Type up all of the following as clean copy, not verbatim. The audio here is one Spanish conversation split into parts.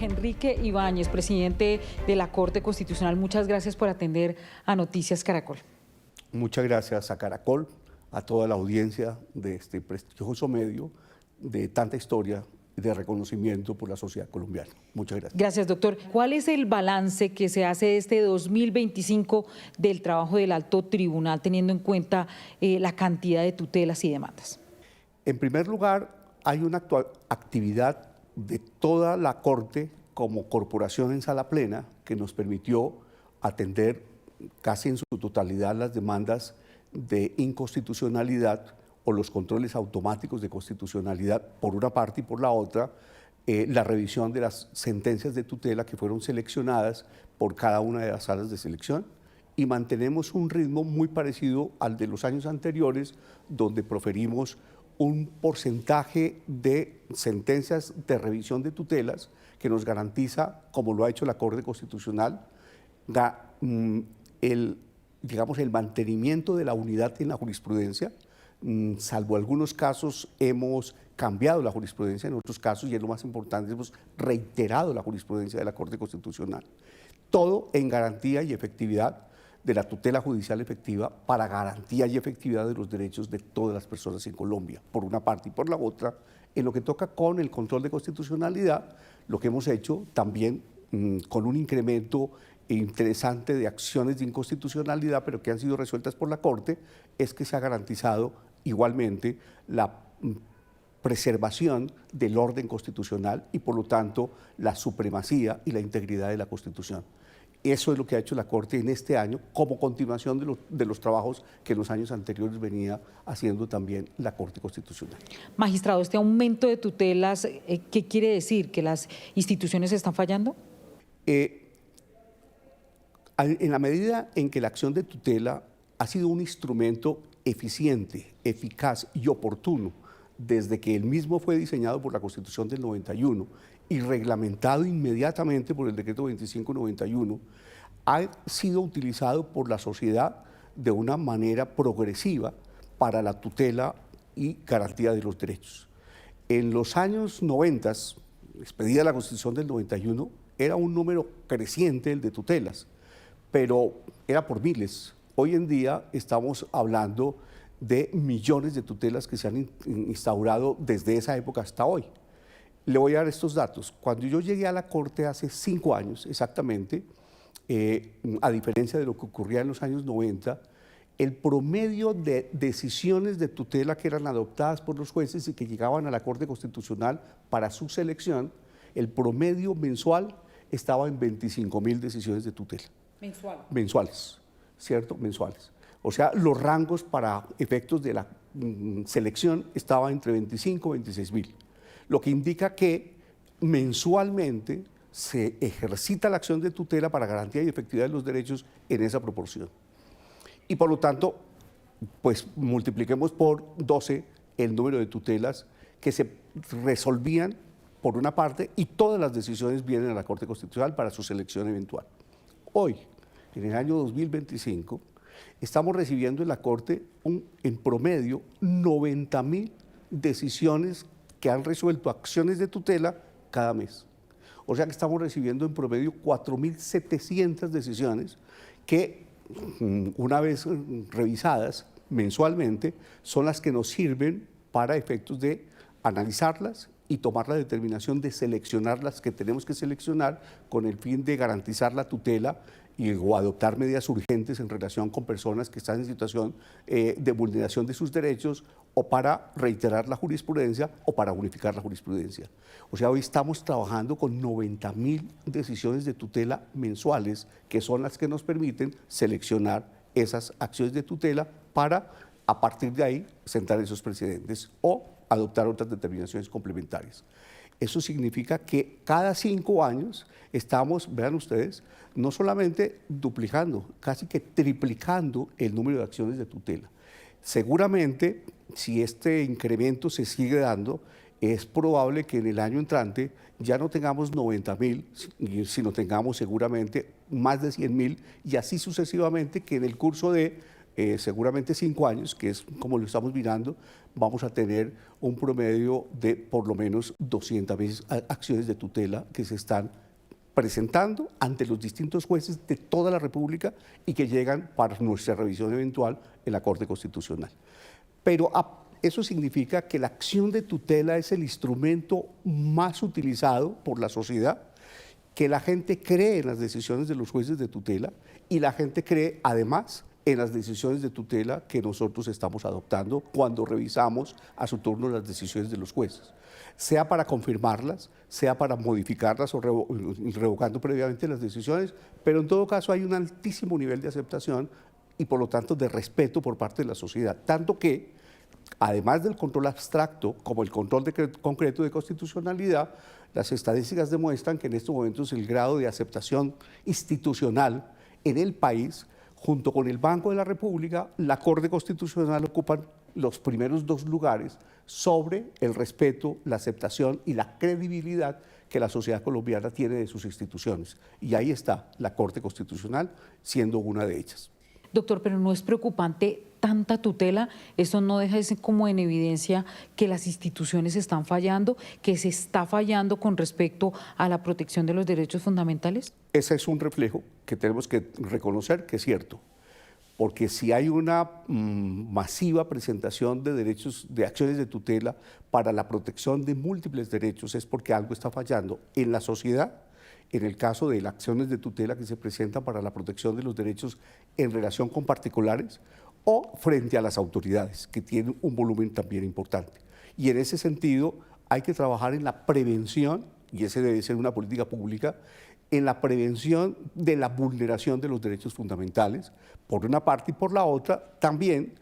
Jorge Enrique Ibáñez, presidente de la Corte Constitucional, muchas gracias por atender a Noticias Caracol. Muchas gracias a Caracol, a toda la audiencia de este prestigioso medio de tanta historia y de reconocimiento por la sociedad colombiana. Muchas gracias. Gracias, doctor. ¿Cuál es el balance que se hace de este 2025 del trabajo del Alto Tribunal, teniendo en cuenta la cantidad de tutelas y demandas? En primer lugar, hay una actividad de toda la Corte como corporación en sala plena que nos permitió atender casi en su totalidad las demandas de inconstitucionalidad o los controles automáticos de constitucionalidad por una parte y por la otra, la revisión de las sentencias de tutela que fueron seleccionadas por cada una de las salas de selección, y mantenemos un ritmo muy parecido al de los años anteriores, donde proferimos un porcentaje de sentencias de revisión de tutelas que nos garantiza, como lo ha hecho la Corte Constitucional, el mantenimiento de la unidad en la jurisprudencia. Salvo algunos casos hemos cambiado la jurisprudencia, en otros casos, y es lo más importante, hemos reiterado la jurisprudencia de la Corte Constitucional. Todo en garantía y efectividad de la tutela judicial efectiva para garantía y efectividad de los derechos de todas las personas en Colombia, por una parte, y por la otra, en lo que toca con el control de constitucionalidad, lo que hemos hecho también con un incremento interesante de acciones de inconstitucionalidad, pero que han sido resueltas por la Corte, es que se ha garantizado igualmente la preservación del orden constitucional y, por lo tanto, la supremacía y la integridad de la Constitución. Eso es lo que ha hecho la Corte en este año, como continuación de los trabajos que en los años anteriores venía haciendo también la Corte Constitucional. Magistrado, este aumento de tutelas, ¿qué quiere decir? ¿Que las instituciones están fallando? En la medida en que la acción de tutela ha sido un instrumento eficiente, eficaz y oportuno desde que el mismo fue diseñado por la Constitución del 91 y reglamentado inmediatamente por el Decreto 2591, ha sido utilizado por la sociedad de una manera progresiva para la tutela y garantía de los derechos. En los años 90, expedida la Constitución del 91, era un número creciente el de tutelas, pero era por miles. Hoy en día estamos hablando de millones de tutelas que se han instaurado desde esa época hasta hoy. Le voy a dar estos datos. Cuando yo llegué a la Corte hace 5 años exactamente, a diferencia de lo que ocurría en los años 90, el promedio de decisiones de tutela que eran adoptadas por los jueces y que llegaban a la Corte Constitucional para su selección, el promedio mensual estaba en 25.000 decisiones de tutela. Mensuales, ¿cierto? Mensuales. O sea, los rangos para efectos de la selección estaban entre 25 y 26.000. Lo que indica que mensualmente se ejercita la acción de tutela para garantía y efectividad de los derechos en esa proporción. Y por lo tanto, pues multipliquemos por 12 el número de tutelas que se resolvían por una parte y todas las decisiones vienen a la Corte Constitucional para su selección eventual. Hoy, en el año 2025, estamos recibiendo en la Corte en promedio 90.000 decisiones que han resuelto acciones de tutela cada mes. O sea que estamos recibiendo en promedio 4.700 decisiones que, una vez revisadas mensualmente, son las que nos sirven para efectos de analizarlas y tomar la determinación de seleccionar las que tenemos que seleccionar con el fin de garantizar la tutela o adoptar medidas urgentes en relación con personas que están en situación de vulneración de sus derechos, o para reiterar la jurisprudencia o para unificar la jurisprudencia. O sea, hoy estamos trabajando con 90.000 decisiones de tutela mensuales, que son las que nos permiten seleccionar esas acciones de tutela para, a partir de ahí, sentar esos precedentes o adoptar otras determinaciones complementarias. Eso significa que cada 5 años estamos, vean ustedes, no solamente duplicando, casi que triplicando el número de acciones de tutela. Seguramente, si este incremento se sigue dando, es probable que en el año entrante ya no tengamos 90.000, sino tengamos seguramente más de 100.000, y así sucesivamente, que en el curso de seguramente 5 años, que es como lo estamos mirando, vamos a tener un promedio de por lo menos 200.000 acciones de tutela que se están presentando ante los distintos jueces de toda la República y que llegan para nuestra revisión eventual en la Corte Constitucional. Pero eso significa que la acción de tutela es el instrumento más utilizado por la sociedad, que la gente cree en las decisiones de los jueces de tutela y la gente cree además en las decisiones de tutela que nosotros estamos adoptando cuando revisamos a su turno las decisiones de los jueces, sea para confirmarlas, sea para modificarlas o revocando previamente las decisiones, pero en todo caso hay un altísimo nivel de aceptación y por lo tanto de respeto por parte de la sociedad, tanto que además del control abstracto, como el control concreto de constitucionalidad, las estadísticas demuestran que en estos momentos el grado de aceptación institucional en el país, junto con el Banco de la República, la Corte Constitucional ocupan los primeros 2 lugares sobre el respeto, la aceptación y la credibilidad que la sociedad colombiana tiene de sus instituciones. Y ahí está la Corte Constitucional siendo una de ellas. Doctor, pero ¿no es preocupante tanta tutela? ¿Eso no deja como en evidencia que las instituciones están fallando, que se está fallando con respecto a la protección de los derechos fundamentales? Ese es un reflejo que tenemos que reconocer que es cierto, porque si hay una masiva presentación de derechos, de acciones de tutela para la protección de múltiples derechos, es porque algo está fallando en la sociedad. En el caso de las acciones de tutela que se presentan para la protección de los derechos en relación con particulares o frente a las autoridades, que tienen un volumen también importante. Y en ese sentido hay que trabajar en la prevención, y ese debe ser una política pública, en la prevención de la vulneración de los derechos fundamentales, por una parte, y por la otra, también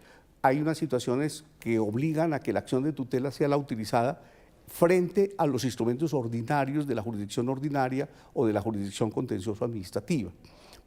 hay unas situaciones que obligan a que la acción de tutela sea la utilizada frente a los instrumentos ordinarios de la jurisdicción ordinaria o de la jurisdicción contencioso-administrativa,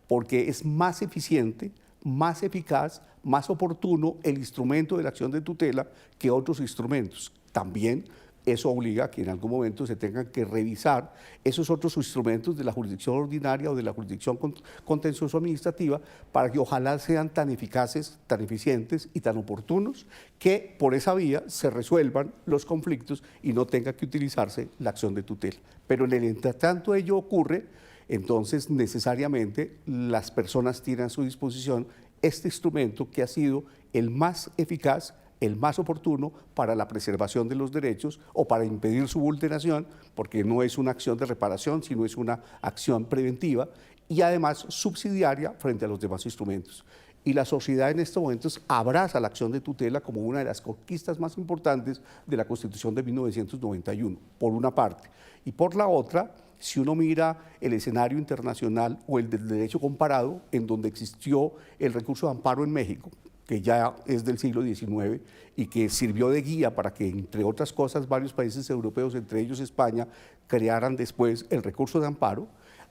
porque es más eficiente, más eficaz, más oportuno el instrumento de la acción de tutela que otros instrumentos. También eso obliga a que en algún momento se tengan que revisar esos otros instrumentos de la jurisdicción ordinaria o de la jurisdicción contencioso-administrativa para que ojalá sean tan eficaces, tan eficientes y tan oportunos que por esa vía se resuelvan los conflictos y no tenga que utilizarse la acción de tutela. Pero en el entretanto ello ocurre, entonces necesariamente las personas tienen a su disposición este instrumento que ha sido el más eficaz, el más oportuno para la preservación de los derechos o para impedir su vulneración, porque no es una acción de reparación, sino es una acción preventiva y además subsidiaria frente a los demás instrumentos. Y la sociedad en estos momentos abraza la acción de tutela como una de las conquistas más importantes de la Constitución de 1991, por una parte. Y por la otra, si uno mira el escenario internacional o el del derecho comparado, en donde existió el recurso de amparo en México, que ya es del siglo XIX y que sirvió de guía para que, entre otras cosas, varios países europeos, entre ellos España, crearan después el recurso de amparo,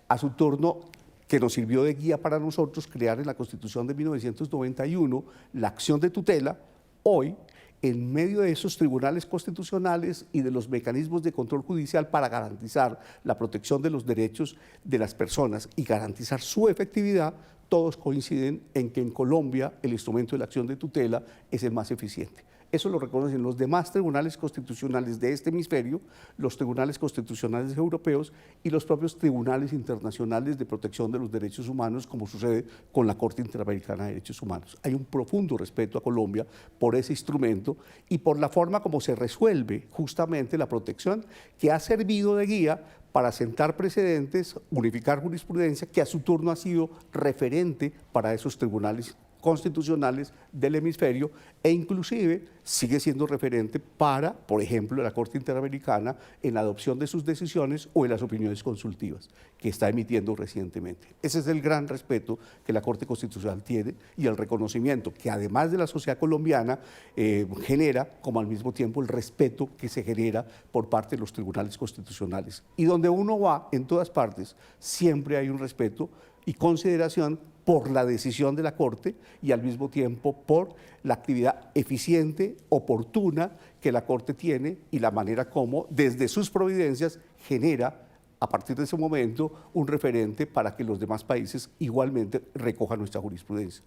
a su turno, que nos sirvió de guía para nosotros crear en la Constitución de 1991 la acción de tutela. Hoy, en medio de esos tribunales constitucionales y de los mecanismos de control judicial para garantizar la protección de los derechos de las personas y garantizar su efectividad, todos coinciden en que en Colombia el instrumento de la acción de tutela es el más eficiente. Eso lo reconocen los demás tribunales constitucionales de este hemisferio, los tribunales constitucionales europeos y los propios tribunales internacionales de protección de los derechos humanos, como sucede con la Corte Interamericana de Derechos Humanos. Hay un profundo respeto a Colombia por ese instrumento y por la forma como se resuelve justamente la protección, que ha servido de guía para sentar precedentes, unificar jurisprudencia, que a su turno ha sido referente para esos tribunales constitucionales del hemisferio e inclusive sigue siendo referente para, por ejemplo, la Corte Interamericana en la adopción de sus decisiones o en las opiniones consultivas que está emitiendo recientemente. Ese es el gran respeto que la Corte Constitucional tiene y el reconocimiento que además de la sociedad colombiana genera, como al mismo tiempo el respeto que se genera por parte de los tribunales constitucionales. Y donde uno va, en todas partes, siempre hay un respeto y consideración por la decisión de la Corte y al mismo tiempo por la actividad eficiente, oportuna que la Corte tiene y la manera como desde sus providencias genera a partir de ese momento un referente para que los demás países igualmente recojan nuestra jurisprudencia.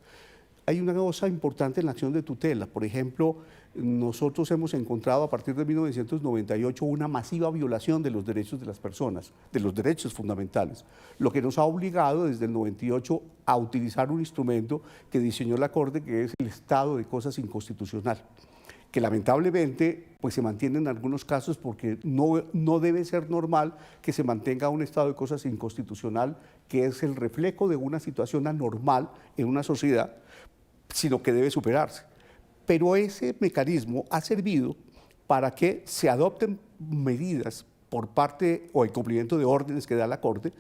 hay una cosa importante en la acción de tutela. Por ejemplo, nosotros hemos encontrado a partir de 1998 una masiva violación de los derechos de las personas, de los derechos fundamentales, lo que nos ha obligado desde el 98 a utilizar un instrumento que diseñó la Corte, que es el estado de cosas inconstitucional, que lamentablemente pues se mantiene en algunos casos porque no debe ser normal que se mantenga un estado de cosas inconstitucional, que es el reflejo de una situación anormal en una sociedad, sino que debe superarse. Pero ese mecanismo ha servido para que se adopten medidas por parte o el cumplimiento de órdenes que da la Corte,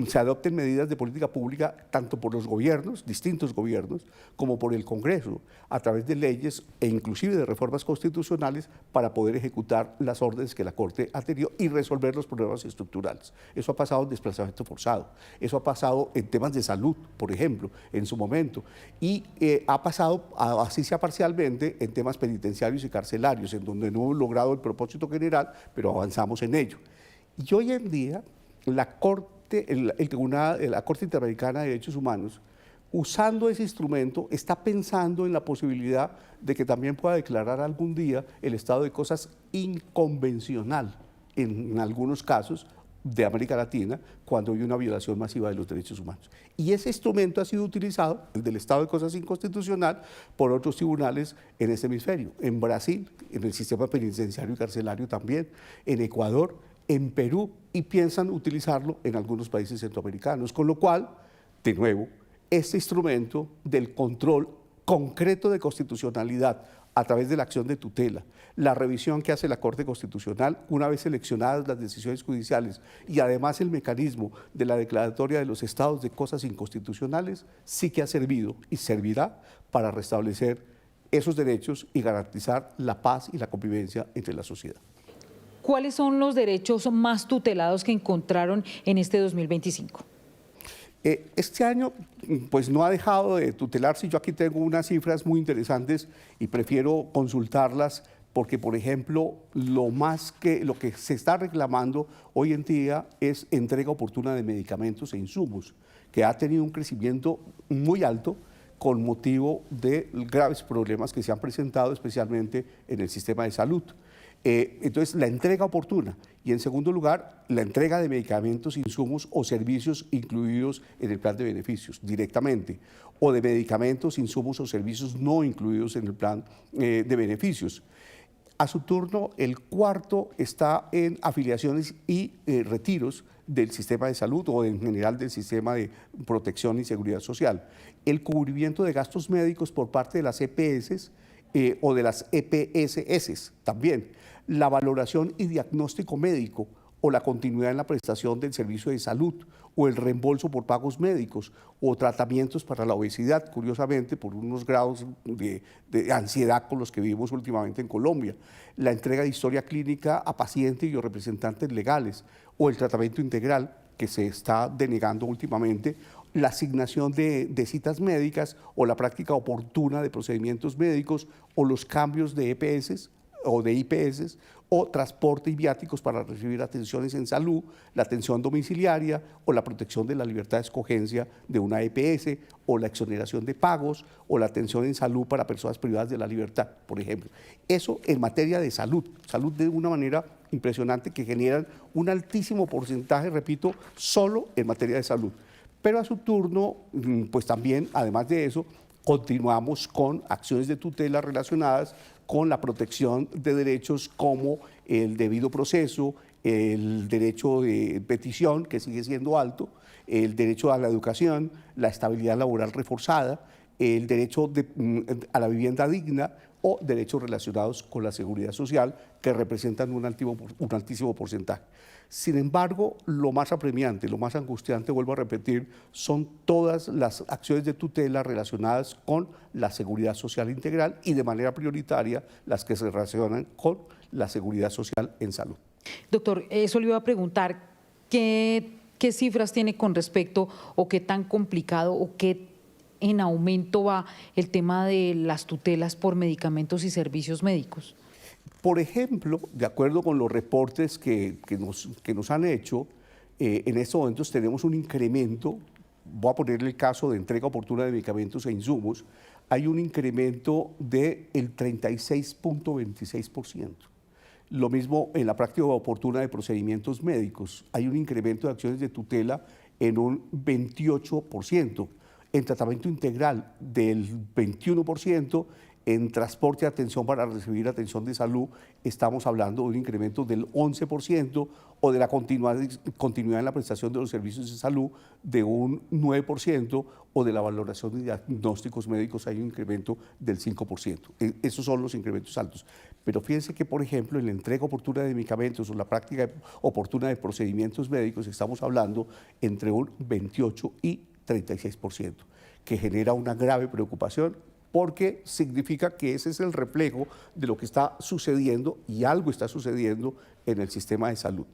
se adopten medidas de política pública tanto por los gobiernos, distintos gobiernos, como por el Congreso, a través de leyes e inclusive de reformas constitucionales para poder ejecutar las órdenes que la Corte ha tenido y resolver los problemas estructurales. Eso ha pasado en desplazamiento forzado, eso ha pasado en temas de salud, por ejemplo, en su momento, y ha pasado, así sea parcialmente, en temas penitenciarios y carcelarios, en donde no hemos logrado el propósito general, pero avanzamos en ello. Y hoy en día, la Corte la Corte Interamericana de Derechos Humanos, usando ese instrumento, está pensando en la posibilidad de que también pueda declarar algún día el estado de cosas inconvencional, en algunos casos de América Latina, cuando hay una violación masiva de los derechos humanos. Y ese instrumento ha sido utilizado, el del estado de cosas inconstitucional, por otros tribunales en este hemisferio, en Brasil, en el sistema penitenciario y carcelario también, en Ecuador, en Perú, y piensan utilizarlo en algunos países centroamericanos, con lo cual, de nuevo, este instrumento del control concreto de constitucionalidad a través de la acción de tutela, la revisión que hace la Corte Constitucional una vez seleccionadas las decisiones judiciales y además el mecanismo de la declaratoria de los estados de cosas inconstitucionales, sí que ha servido y servirá para restablecer esos derechos y garantizar la paz y la convivencia entre la sociedad. ¿Cuáles son los derechos más tutelados que encontraron en este 2025? Este año pues no ha dejado de tutelarse. Yo aquí tengo unas cifras muy interesantes y prefiero consultarlas porque, por ejemplo, lo que se está reclamando hoy en día es entrega oportuna de medicamentos e insumos, que ha tenido un crecimiento muy alto con motivo de graves problemas que se han presentado especialmente en el sistema de salud. Entonces, la entrega oportuna y, en segundo lugar, la entrega de medicamentos, insumos o servicios incluidos en el plan de beneficios directamente, o de medicamentos, insumos o servicios no incluidos en el plan de beneficios. A su turno, el cuarto está en afiliaciones y retiros del sistema de salud o en general del sistema de protección y seguridad social. El cubrimiento de gastos médicos por parte de las EPS o de las EPSS también. La valoración y diagnóstico médico o la continuidad en la prestación del servicio de salud o el reembolso por pagos médicos o tratamientos para la obesidad, curiosamente por unos grados de ansiedad con los que vivimos últimamente en Colombia, la entrega de historia clínica a pacientes y o representantes legales o el tratamiento integral que se está denegando últimamente, la asignación de citas médicas o la práctica oportuna de procedimientos médicos o los cambios de EPS o de IPS o transporte y viáticos para recibir atenciones en salud, la atención domiciliaria o la protección de la libertad de escogencia de una EPS o la exoneración de pagos o la atención en salud para personas privadas de la libertad, por ejemplo. Eso en materia de salud de una manera impresionante que generan un altísimo porcentaje, repito, solo en materia de salud. Pero a su turno, pues también, además de eso, continuamos con acciones de tutela relacionadas con la protección de derechos como el debido proceso, el derecho de petición, que sigue siendo alto, el derecho a la educación, la estabilidad laboral reforzada, el derecho a la vivienda digna o derechos relacionados con la seguridad social, que representan un altísimo porcentaje. Sin embargo, lo más apremiante, lo más angustiante, vuelvo a repetir, son todas las acciones de tutela relacionadas con la seguridad social integral y de manera prioritaria las que se relacionan con la seguridad social en salud. Doctor, eso le iba a preguntar, ¿qué cifras tiene con respecto o qué tan complicado o qué en aumento va el tema de las tutelas por medicamentos y servicios médicos? Por ejemplo, de acuerdo con los reportes que nos han hecho, en estos momentos tenemos un incremento voy a poner el caso de entrega oportuna de medicamentos e insumos, hay un incremento del 36.26%. Lo mismo en la práctica oportuna de procedimientos médicos, hay un incremento de acciones de tutela en un 28%, en tratamiento integral del 21%, en transporte y atención para recibir atención de salud estamos hablando de un incremento del 11% o de la continuidad en la prestación de los servicios de salud de un 9% o de la valoración de diagnósticos médicos hay un incremento del 5%. Esos son los incrementos altos. Pero fíjense que, por ejemplo, en la entrega oportuna de medicamentos o la práctica oportuna de procedimientos médicos estamos hablando entre un 28 y 36%, que genera una grave preocupación porque significa que ese es el reflejo de lo que está sucediendo y algo está sucediendo en el sistema de salud.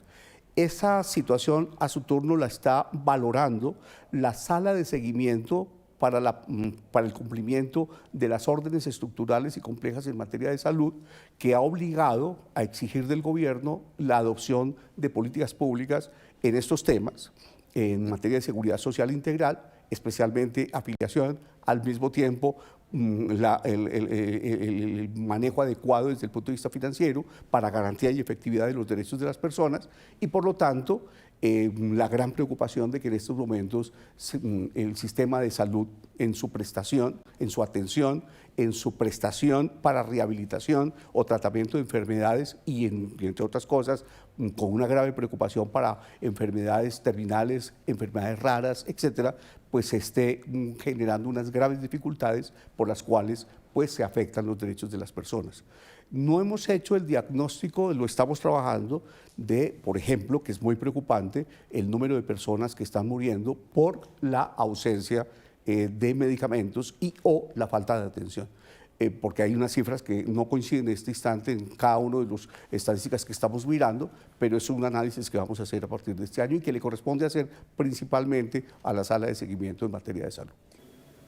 Esa situación a su turno la está valorando la sala de seguimiento para el cumplimiento de las órdenes estructurales y complejas en materia de salud, que ha obligado a exigir del gobierno la adopción de políticas públicas en estos temas, en materia de seguridad social integral, especialmente afiliación, al mismo tiempo el manejo adecuado desde el punto de vista financiero para garantía y efectividad de los derechos de las personas y por lo tanto la gran preocupación de que en estos momentos el sistema de salud en su prestación, en su atención, en su prestación para rehabilitación o tratamiento de enfermedades y entre otras cosas con una grave preocupación para enfermedades terminales, enfermedades raras, etcétera, pues esté generando unas graves dificultades por las cuales pues se afectan los derechos de las personas. No hemos hecho el diagnóstico, lo estamos trabajando, de, por ejemplo, que es muy preocupante, el número de personas que están muriendo por la ausencia de medicamentos y o la falta de atención. Porque hay unas cifras que no coinciden en este instante en cada uno de las estadísticas que estamos mirando, pero es un análisis que vamos a hacer a partir de este año y que le corresponde hacer principalmente a la sala de seguimiento en materia de salud.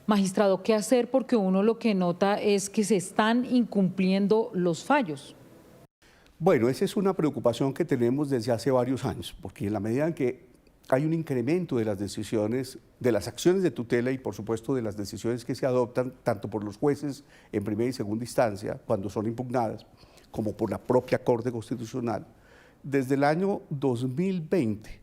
Magistrado, ¿qué hacer? Porque uno lo que nota es que se están incumpliendo los fallos. Bueno, esa es una preocupación que tenemos desde hace varios años, porque en la medida en que hay un incremento de las decisiones, de las acciones de tutela y por supuesto de las decisiones que se adoptan tanto por los jueces en primera y segunda instancia cuando son impugnadas, como por la propia Corte Constitucional, desde el año 2020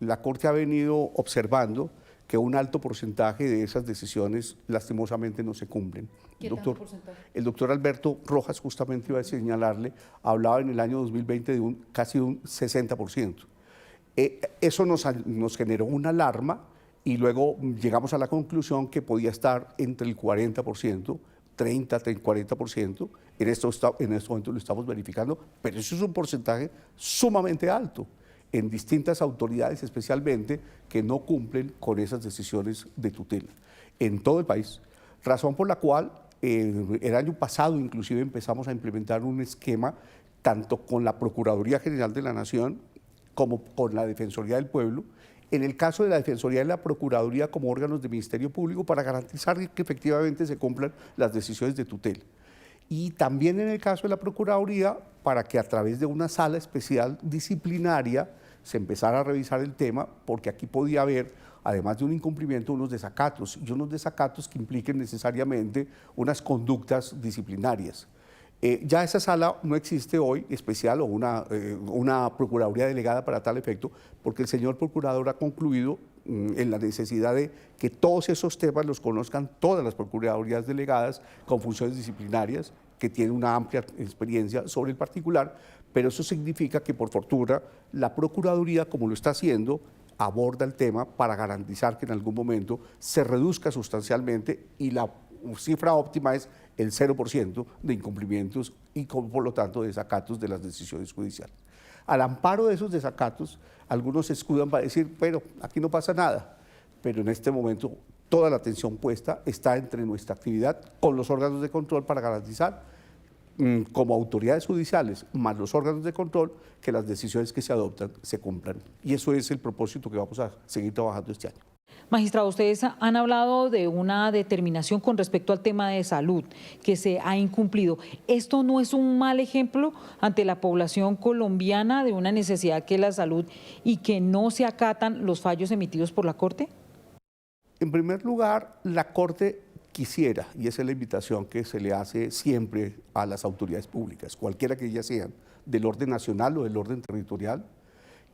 la Corte ha venido observando que un alto porcentaje de esas decisiones lastimosamente no se cumplen. El doctor Alberto Rojas, justamente iba a señalarle, hablaba en el año 2020 de casi un 60%. Eso nos generó una alarma y luego llegamos a la conclusión que podía estar entre el 40%, 30-40%, en este momento lo estamos verificando, pero eso es un porcentaje sumamente alto en distintas autoridades especialmente que no cumplen con esas decisiones de tutela en todo el país, razón por la cual el año pasado inclusive empezamos a implementar un esquema tanto con la Procuraduría General de la Nación como con la Defensoría del Pueblo, en el caso de la Defensoría y la Procuraduría como órganos del Ministerio Público para garantizar que efectivamente se cumplan las decisiones de tutela. Y también en el caso de la Procuraduría para que a través de una sala especial disciplinaria se empezara a revisar el tema, porque aquí podía haber, además de un incumplimiento, unos desacatos, y unos desacatos que impliquen necesariamente unas conductas disciplinarias. Ya esa sala no existe hoy especial o una Procuraduría delegada para tal efecto, porque el señor Procurador ha concluido en la necesidad de que todos esos temas los conozcan todas las Procuradurías delegadas con funciones disciplinarias, que tienen una amplia experiencia sobre el particular, pero eso significa que por fortuna la Procuraduría, como lo está haciendo, aborda el tema para garantizar que en algún momento se reduzca sustancialmente y la cifra óptima es el 0% de incumplimientos y por lo tanto desacatos de las decisiones judiciales. Al amparo de esos desacatos, algunos se escudan para decir, pero aquí no pasa nada, pero en este momento toda la atención puesta está entre nuestra actividad con los órganos de control para garantizar, como autoridades judiciales, más los órganos de control, que las decisiones que se adoptan se cumplan. Y eso es el propósito que vamos a seguir trabajando este año. Magistrado, ustedes han hablado de una determinación con respecto al tema de salud que se ha incumplido. ¿Esto no es un mal ejemplo ante la población colombiana de una necesidad que es la salud y que no se acatan los fallos emitidos por la Corte? En primer lugar, la Corte quisiera, y esa es la invitación que se le hace siempre a las autoridades públicas, cualquiera que ellas sean, del orden nacional o del orden territorial,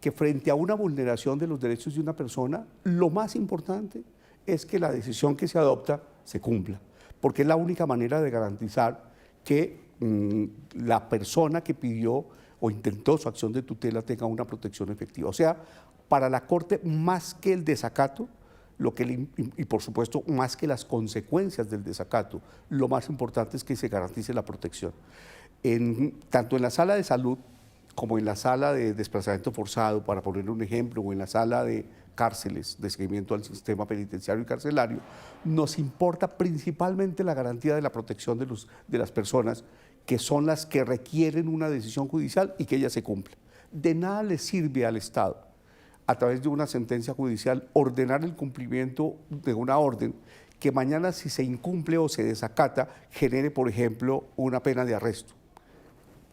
que frente a una vulneración de los derechos de una persona, lo más importante es que la decisión que se adopta se cumpla, porque es la única manera de garantizar que la persona que pidió o intentó su acción de tutela tenga una protección efectiva. O sea, para la Corte, más que el desacato, y por supuesto más que las consecuencias del desacato, lo más importante es que se garantice la protección. Tanto en la sala de salud como en la sala de desplazamiento forzado, para poner un ejemplo, o en la sala de cárceles, de seguimiento al sistema penitenciario y carcelario, nos importa principalmente la garantía de la protección de las personas, que son las que requieren una decisión judicial y que ella se cumpla. De nada le sirve al Estado, a través de una sentencia judicial, ordenar el cumplimiento de una orden que mañana, si se incumple o se desacata, genere, por ejemplo, una pena de arresto.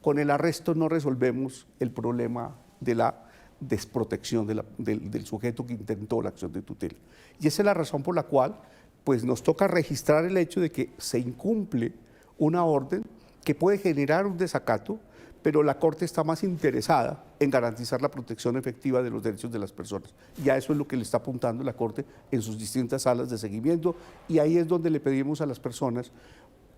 Con el arresto no resolvemos el problema de la desprotección del sujeto que intentó la acción de tutela. Y esa es la razón por la cual pues, nos toca registrar el hecho de que se incumple una orden que puede generar un desacato, pero la Corte está más interesada en garantizar la protección efectiva de los derechos de las personas. Y a eso es lo que le está apuntando la Corte en sus distintas salas de seguimiento, y ahí es donde le pedimos a las personas,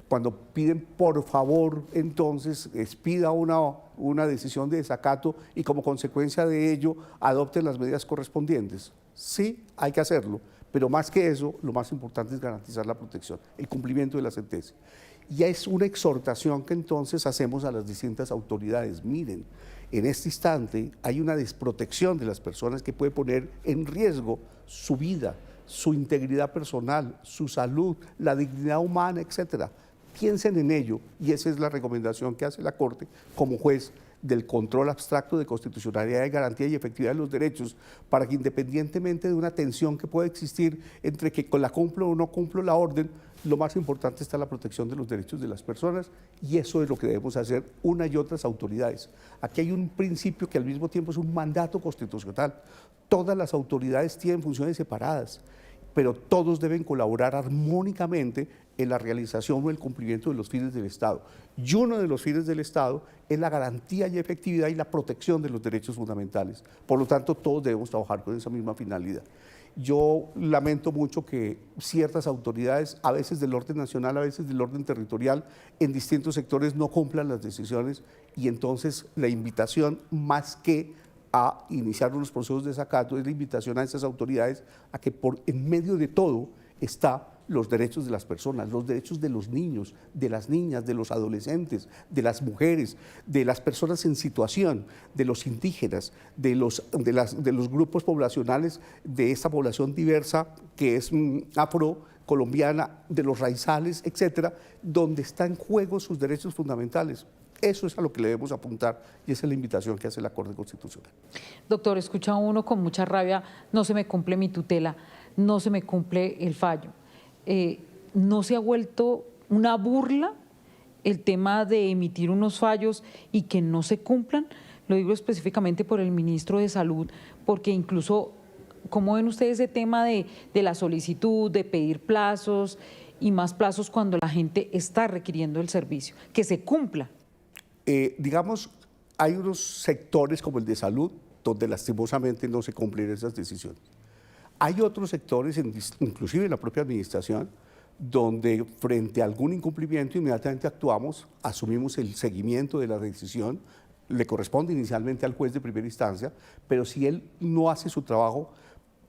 cuando piden por favor, entonces expida una decisión de desacato y como consecuencia de ello adopten las medidas correspondientes. Sí, hay que hacerlo, pero más que eso, lo más importante es garantizar la protección, el cumplimiento de la sentencia. Y es una exhortación que entonces hacemos a las distintas autoridades. Miren, en este instante hay una desprotección de las personas que puede poner en riesgo su vida, su integridad personal, su salud, la dignidad humana, etcétera. Piensen en ello, y esa es la recomendación que hace la Corte como juez del control abstracto de constitucionalidad, de garantía y efectividad de los derechos, para que independientemente de una tensión que pueda existir entre que la cumplo o no cumplo la orden, lo más importante está la protección de los derechos de las personas, y eso es lo que debemos hacer una y otras autoridades. Aquí hay un principio que al mismo tiempo es un mandato constitucional. Todas las autoridades tienen funciones separadas, pero todos deben colaborar armónicamente en la realización o el cumplimiento de los fines del Estado. Y uno de los fines del Estado es la garantía y efectividad y la protección de los derechos fundamentales. Por lo tanto, todos debemos trabajar con esa misma finalidad. Yo lamento mucho que ciertas autoridades, a veces del orden nacional, a veces del orden territorial, en distintos sectores no cumplan las decisiones, y entonces la invitación, más que a iniciar unos procesos de desacato, es la invitación a esas autoridades a que en medio de todo está los derechos de las personas, los derechos de los niños, de las niñas, de los adolescentes, de las mujeres, de las personas en situación, de los indígenas, de los grupos poblacionales, de esta población diversa que es afrocolombiana, de los raizales, etcétera, donde están en juego sus derechos fundamentales. Eso es a lo que le debemos apuntar, y esa es la invitación que hace la Corte Constitucional. Doctor, escucha uno con mucha rabia: no se me cumple mi tutela, no se me cumple el fallo. ¿No se ha vuelto una burla el tema de emitir unos fallos y que no se cumplan? Lo digo específicamente por el ministro de Salud, porque incluso, ¿cómo ven ustedes ese tema de la solicitud, de pedir plazos y más plazos cuando la gente está requiriendo el servicio? Que se cumpla. Digamos, hay unos sectores como el de salud donde lastimosamente no se cumplen esas decisiones. Hay otros sectores, inclusive en la propia administración, donde frente a algún incumplimiento inmediatamente actuamos, asumimos el seguimiento de la decisión, le corresponde inicialmente al juez de primera instancia, pero si él no hace su trabajo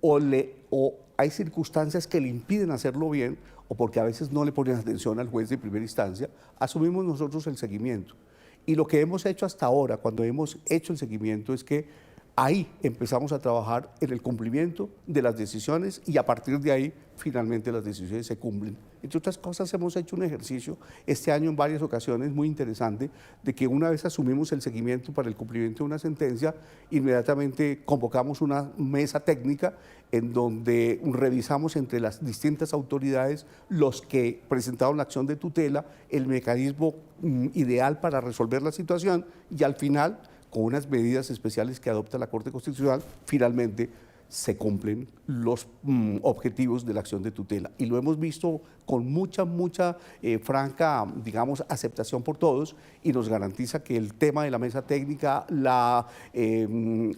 o hay circunstancias que le impiden hacerlo bien, o porque a veces no le ponen atención al juez de primera instancia, asumimos nosotros el seguimiento. Y lo que hemos hecho hasta ahora, cuando hemos hecho el seguimiento, es que ahí empezamos a trabajar en el cumplimiento de las decisiones, y a partir de ahí finalmente las decisiones se cumplen. Entre otras cosas, hemos hecho un ejercicio este año en varias ocasiones muy interesante, de que una vez asumimos el seguimiento para el cumplimiento de una sentencia, inmediatamente convocamos una mesa técnica en donde revisamos entre las distintas autoridades, los que presentaron la acción de tutela, el mecanismo ideal para resolver la situación, y al final, con unas medidas especiales que adopta la Corte Constitucional, finalmente se cumplen los objetivos de la acción de tutela. Y lo hemos visto con mucha franca, digamos, aceptación por todos, y nos garantiza que el tema de la mesa técnica, la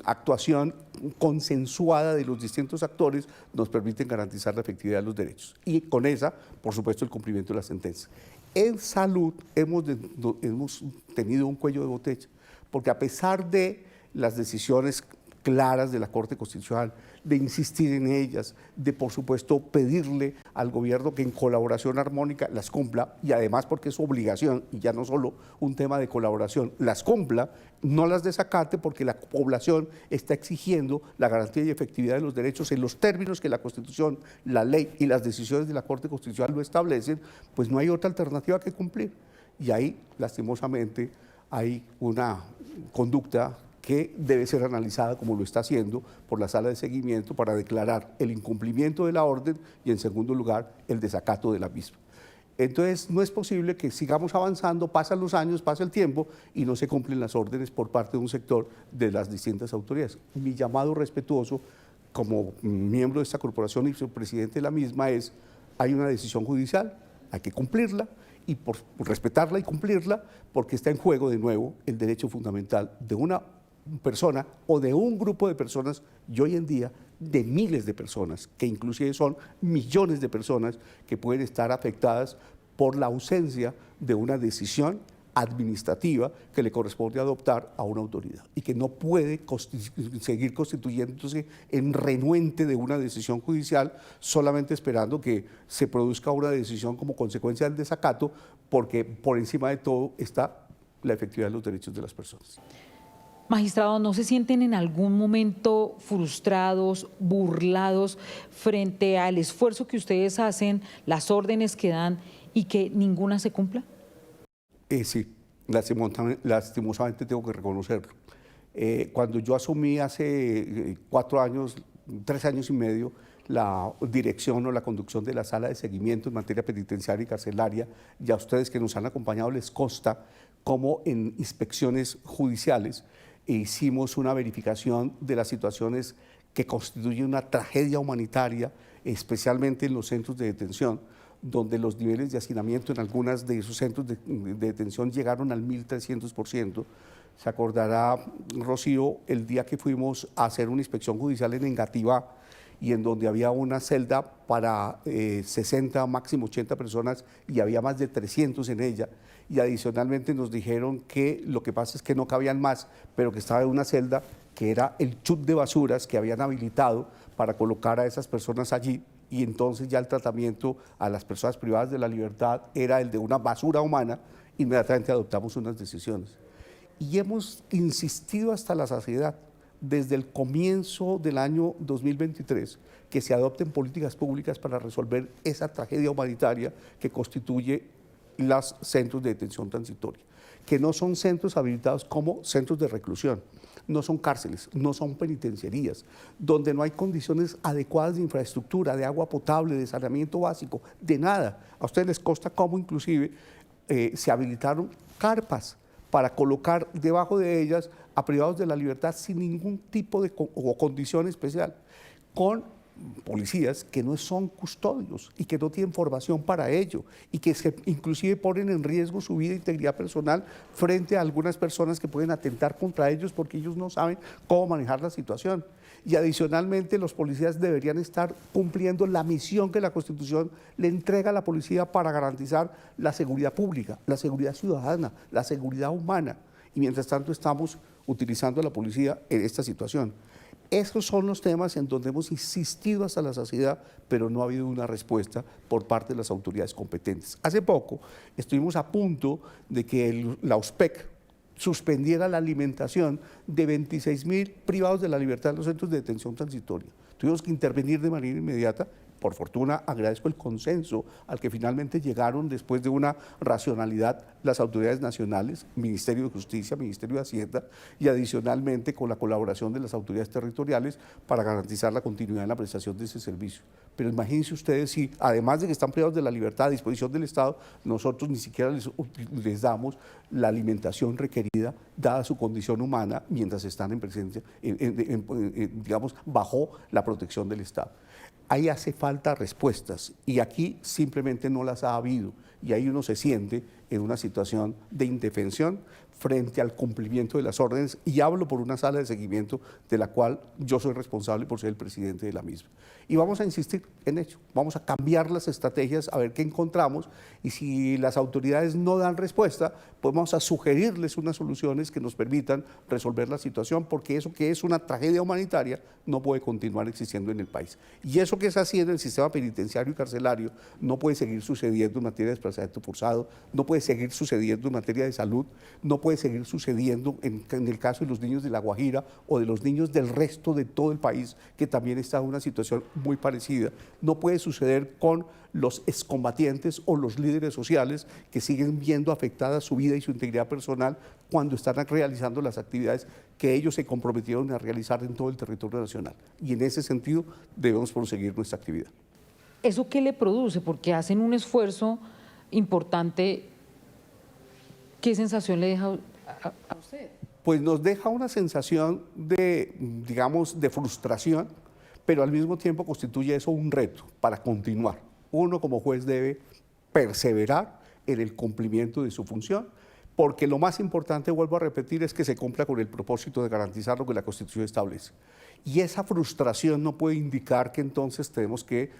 actuación consensuada de los distintos actores nos permiten garantizar la efectividad de los derechos. Y con esa, por supuesto, el cumplimiento de la sentencia. En salud hemos tenido un cuello de botella, porque a pesar de las decisiones claras de la Corte Constitucional, de insistir en ellas, de por supuesto pedirle al gobierno que en colaboración armónica las cumpla, y además porque es su obligación, y ya no solo un tema de colaboración, las cumpla, no las desacate, porque la población está exigiendo la garantía y efectividad de los derechos en los términos que la Constitución, la ley y las decisiones de la Corte Constitucional lo establecen, pues no hay otra alternativa que cumplir. Y ahí, lastimosamente, hay una conducta que debe ser analizada, como lo está haciendo, por la sala de seguimiento para declarar el incumplimiento de la orden y, en segundo lugar, el desacato de la misma. Entonces, no es posible que sigamos avanzando, pasan los años, pasa el tiempo y no se cumplen las órdenes por parte de un sector de las distintas autoridades. Mi llamado respetuoso, como miembro de esta corporación y presidente de la misma, es: hay una decisión judicial, hay que cumplirla, y por respetarla y cumplirla, porque está en juego de nuevo el derecho fundamental de una persona o de un grupo de personas, y hoy en día de miles de personas, que inclusive son millones de personas que pueden estar afectadas por la ausencia de una decisión administrativa que le corresponde adoptar a una autoridad, y que no puede seguir constituyéndose en renuente de una decisión judicial solamente esperando que se produzca una decisión como consecuencia del desacato, porque por encima de todo está la efectividad de los derechos de las personas. Magistrado, ¿no se sienten en algún momento frustrados, burlados frente al esfuerzo que ustedes hacen, las órdenes que dan y que ninguna se cumpla? Sí, lastimosamente tengo que reconocerlo. Cuando yo asumí hace 4 años, 3 años y medio, la dirección o la conducción de la sala de seguimiento en materia penitenciaria y carcelaria, y a ustedes que nos han acompañado les consta cómo en inspecciones judiciales hicimos una verificación de las situaciones que constituyen una tragedia humanitaria, especialmente en los centros de detención, donde los niveles de hacinamiento en algunos de esos centros de detención llegaron al 1300%. Se acordará, Rocío, el día que fuimos a hacer una inspección judicial en Engativá, y en donde había una celda para 60, máximo 80 personas, y había más de 300 en ella, y adicionalmente nos dijeron que lo que pasa es que no cabían más, pero que estaba en una celda que era el chute de basuras que habían habilitado para colocar a esas personas allí, y entonces ya el tratamiento a las personas privadas de la libertad era el de una basura humana. Inmediatamente adoptamos unas decisiones. Y hemos insistido hasta la saciedad, desde el comienzo del año 2023, que se adopten políticas públicas para resolver esa tragedia humanitaria que constituye los centros de detención transitoria, que no son centros habilitados como centros de reclusión, no son cárceles, no son penitenciarías, donde no hay condiciones adecuadas de infraestructura, de agua potable, de saneamiento básico, de nada. A ustedes les consta cómo inclusive se habilitaron carpas para colocar debajo de ellas a privados de la libertad sin ningún tipo de o condición especial, con policías que no son custodios y que no tienen formación para ello, y que inclusive ponen en riesgo su vida e integridad personal frente a algunas personas que pueden atentar contra ellos porque ellos no saben cómo manejar la situación. Y adicionalmente los policías deberían estar cumpliendo la misión que la Constitución le entrega a la policía para garantizar la seguridad pública, la seguridad ciudadana, la seguridad humana, y mientras tanto estamos utilizando a la policía en esta situación. Esos son los temas en donde hemos insistido hasta la saciedad, pero no ha habido una respuesta por parte de las autoridades competentes. Hace poco estuvimos a punto de que la USPEC suspendiera la alimentación de 26.000 privados de la libertad en los centros de detención transitoria. Tuvimos que intervenir de manera inmediata por fortuna agradezco el consenso al que finalmente llegaron después de una racionalidad las autoridades nacionales, Ministerio de Justicia, Ministerio de Hacienda y adicionalmente con la colaboración de las autoridades territoriales para garantizar la continuidad en la prestación de ese servicio. Pero imagínense ustedes si, además de que están privados de la libertad a disposición del Estado, nosotros ni siquiera les damos la alimentación requerida, dada su condición humana, mientras están en presencia, digamos, bajo la protección del Estado. Ahí hace falta respuestas y aquí simplemente no las ha habido y ahí uno se siente en una situación de indefensión frente al cumplimiento de las órdenes y hablo por una sala de seguimiento de la cual yo soy responsable por ser el presidente de la misma. Y vamos a insistir en ello, vamos a cambiar las estrategias a ver qué encontramos y si las autoridades no dan respuesta, pues vamos a sugerirles unas soluciones que nos permitan resolver la situación porque eso que es una tragedia humanitaria no puede continuar existiendo en el país. Y eso que es así en el sistema penitenciario y carcelario no puede seguir sucediendo en materia de desplazamiento forzado, no puede seguir sucediendo en materia de salud, no puede seguir sucediendo en el caso de los niños de La Guajira o de los niños del resto de todo el país que también está en una situación muy parecida. No puede suceder con los excombatientes o los líderes sociales que siguen viendo afectada su vida y su integridad personal cuando están realizando las actividades que ellos se comprometieron a realizar en todo el territorio nacional. Y en ese sentido debemos proseguir nuestra actividad. ¿Eso qué le produce? Porque hacen un esfuerzo importante. ¿Qué sensación le deja a usted? Pues nos deja una sensación de, digamos, de frustración, pero al mismo tiempo constituye eso un reto para continuar. Uno como juez debe perseverar en el cumplimiento de su función, porque lo más importante, vuelvo a repetir, es que se cumpla con el propósito de garantizar lo que la Constitución establece. Y esa frustración no puede indicar que entonces tenemos que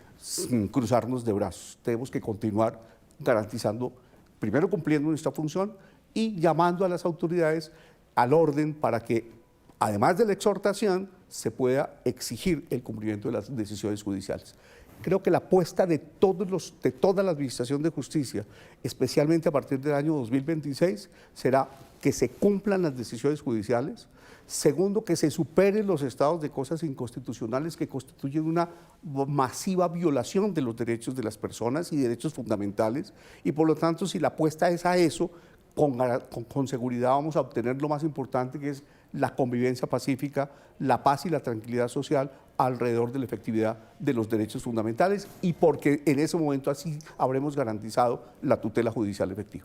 cruzarnos de brazos, tenemos que continuar garantizando, primero cumpliendo nuestra función y llamando a las autoridades al orden para que, además de la exhortación, se pueda exigir el cumplimiento de las decisiones judiciales. Creo que la apuesta de toda la Administración de Justicia, especialmente a partir del año 2026, será que se cumplan las decisiones judiciales. Segundo, que se superen los estados de cosas inconstitucionales que constituyen una masiva violación de los derechos de las personas y derechos fundamentales. Y por lo tanto, si la apuesta es a eso, con seguridad vamos a obtener lo más importante, que es la convivencia pacífica, la paz y la tranquilidad social alrededor de la efectividad de los derechos fundamentales y porque en ese momento así habremos garantizado la tutela judicial efectiva.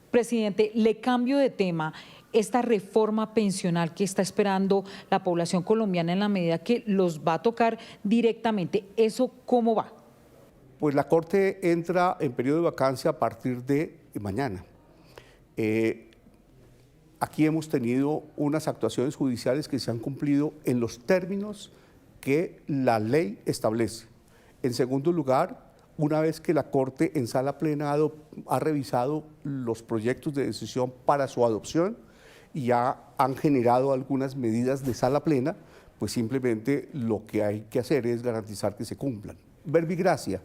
Presidente, le cambio de tema. Esta reforma pensional que está esperando la población colombiana en la medida que los va a tocar directamente, ¿eso cómo va? Pues la Corte entra en periodo de vacancia a partir de mañana. Aquí hemos tenido unas actuaciones judiciales que se han cumplido en los términos que la ley establece. En segundo lugar, una vez que la Corte en sala plena ha revisado los proyectos de decisión para su adopción y ya han generado algunas medidas de sala plena, pues simplemente lo que hay que hacer es garantizar que se cumplan. Verbigracia,